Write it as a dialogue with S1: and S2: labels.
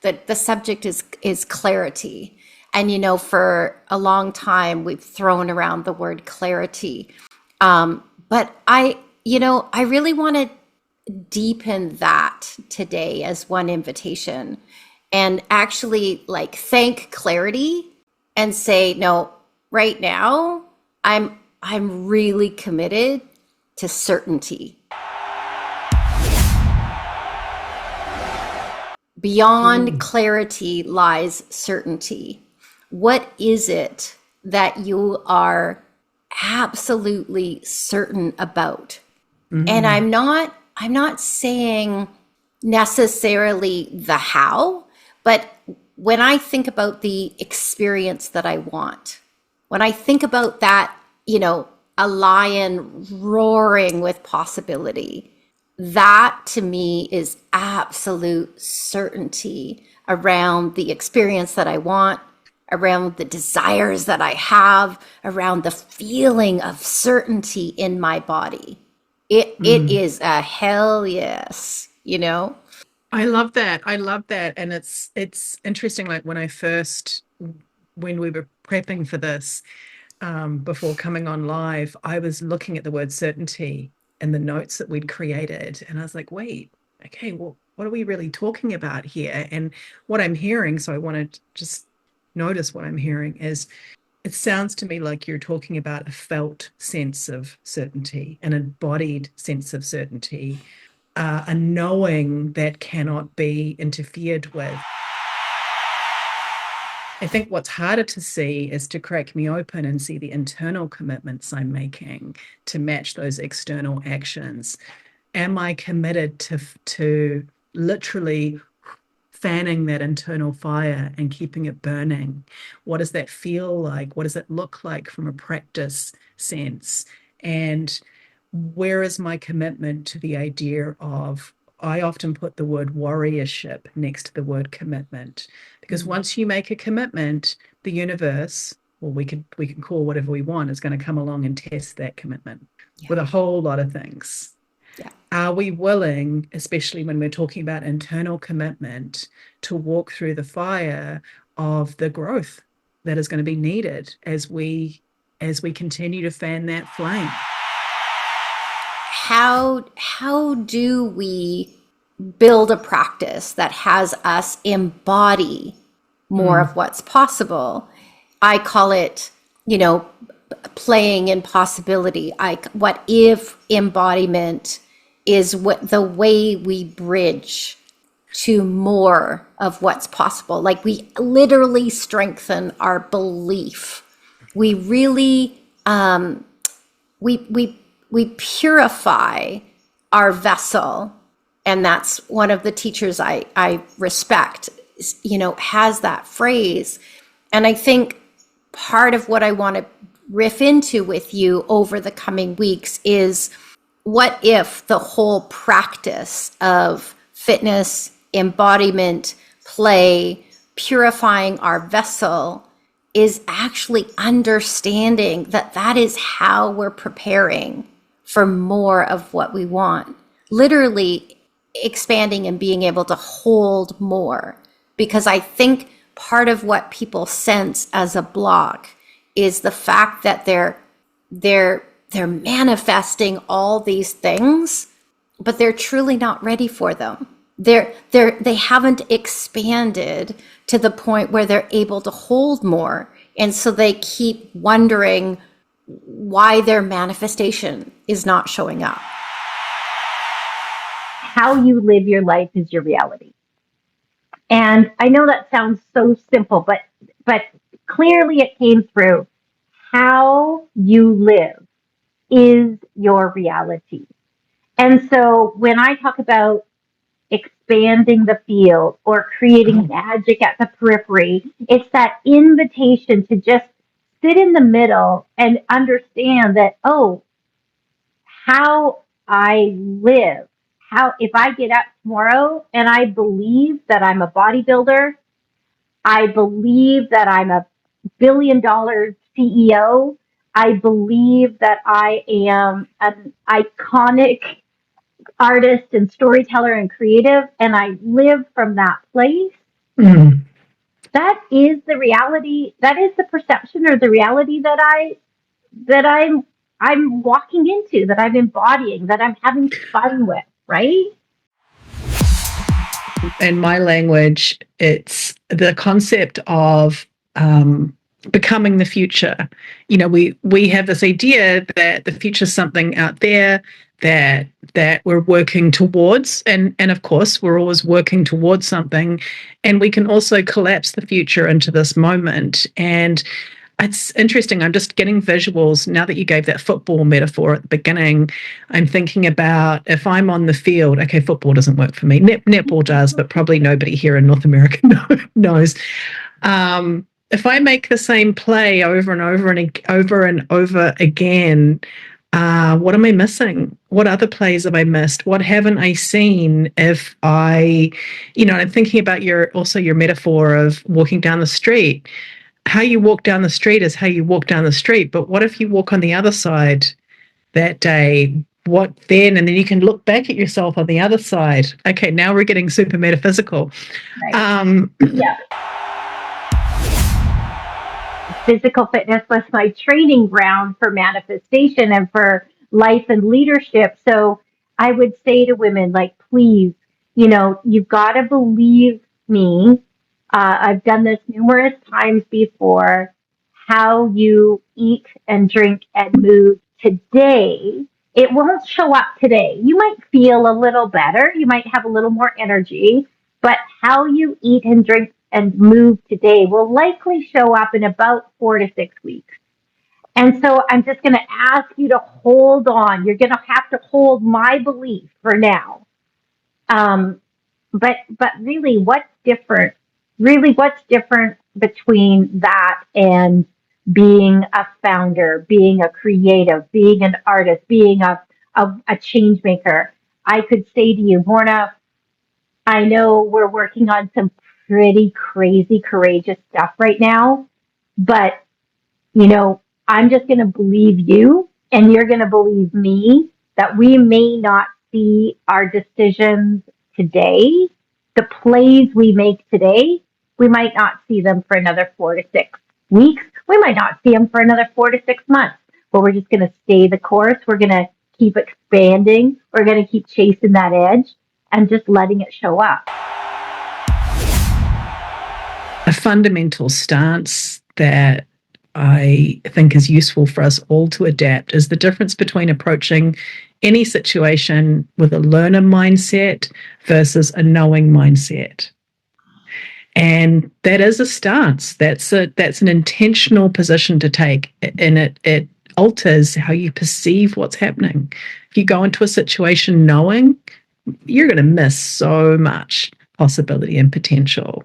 S1: the subject is clarity. And, for a long time, we've thrown around the word clarity. But I really want to deepen that today as one invitation and actually like thank clarity and say, no, right now, I'm really committed to certainty. Beyond clarity lies certainty. What is it that you are absolutely certain about? And
S2: Mm,
S1: I'm not saying necessarily the how, but when I think about the experience that I want, when I think about that, a lion roaring with possibility, that to me is absolute certainty around the experience that I want, around the desires that I have, around the feeling of certainty in my body. It
S2: mm.
S1: is a hell yes,
S2: I love that. I love that. And it's interesting, like when we were prepping for this, before coming on live, I was looking at the word certainty and the notes that we'd created. And I was like, wait, okay, well, what are we really talking about here? And what I'm hearing, so I want to just notice what I'm hearing is it sounds to me like you're talking about a felt sense of certainty, an embodied sense of certainty, a knowing that cannot be interfered with. I think what's harder to see is to crack me open and see the internal commitments I'm making to match those external actions. Am I committed to literally fanning that internal fire and keeping it burning? What does that feel like? What does it look like from a practice sense? And where is my commitment to the idea of, I often put the word warriorship next to the word commitment, because
S1: Mm.
S2: once you make a commitment, the universe, or we can call whatever we want, is going to come along and test that commitment
S1: Yeah.
S2: with a whole lot of things.
S1: Yeah.
S2: Are we willing, especially when we're talking about internal commitment, to walk through the fire of the growth that is going to be needed as we continue to fan that flame?
S1: How do we build a practice that has us embody more
S2: Mm,
S1: of what's possible? I call it, playing in possibility. What if embodiment is what the way we bridge to more of what's possible. Like we literally strengthen our belief. We really we purify our vessel, and that's one of the teachers I respect, has that phrase. And I think part of what I want to riff into with you over the coming weeks is, what if the whole practice of fitness, embodiment, play, purifying our vessel is actually understanding that that is how we're preparing for more of what we want? Literally expanding and being able to hold more. Because I think part of what people sense as a block is the fact that they're manifesting all these things, but they're truly not ready for them. They haven't expanded to the point where they're able to hold more. And so they keep wondering why their manifestation is not showing up.
S3: How you live your life is your reality. And I know that sounds so simple, but clearly it came through. How you live is your reality. And so when I talk about expanding the field or creating magic at the periphery, it's that invitation to just sit in the middle and understand that, oh, how I live, how if I get up tomorrow and I believe that I'm a bodybuilder, I believe that I'm a $1 billion CEO, I believe that I am an iconic artist and storyteller and creative, and I live from that place,
S2: Mm.
S3: That is the reality. That is the perception or the reality that I'm walking into, that I'm embodying, that I'm having fun with, right?
S2: In my language, it's the concept of becoming the future. You know, we have this idea that the future is something out there that we're working towards, and of course we're always working towards something, and we can also collapse the future into this moment. And it's interesting. I'm just getting visuals now that you gave that football metaphor at the beginning. I'm thinking about if I'm on the field. Okay, football doesn't work for me. Netball does, but probably nobody here in North America knows. If I make the same play over and over again, what am I missing? What other plays have I missed? What haven't I seen? If I, I'm thinking about your metaphor of walking down the street. How you walk down the street is how you walk down the street. But what if you walk on the other side that day? What then? And then you can look back at yourself on the other side. Okay, now we're getting super metaphysical.
S3: Right. Yeah. Physical fitness was my training ground for manifestation and for life and leadership. So I would say to women, like, please, you've got to believe me. I've done this numerous times before. How you eat and drink and move today, it won't show up today. You might feel a little better. You might have a little more energy, but how you eat and drink and move today will likely show up in about 4 to 6 weeks. And so I'm just going to ask you to hold on. You're going to have to hold my belief for now. But really, what's different? Really, what's different between that and being a founder, being a creative, being an artist, being a change maker? I could say to you, Morna, I know we're working on some pretty crazy, courageous stuff right now, but I'm just going to believe you and you're going to believe me that we may not see our decisions today, the plays we make today, we might not see them for another 4 to 6 weeks. We might not see them for another 4 to 6 months, but we're just going to stay the course. We're going to keep expanding. We're going to keep chasing that edge and just letting it show up.
S2: A fundamental stance that I think is useful for us all to adapt is the difference between approaching any situation with a learner mindset versus a knowing mindset. And that is a stance. That's an intentional position to take, and it alters how you perceive what's happening. If you go into a situation knowing, you're going to miss so much possibility and potential.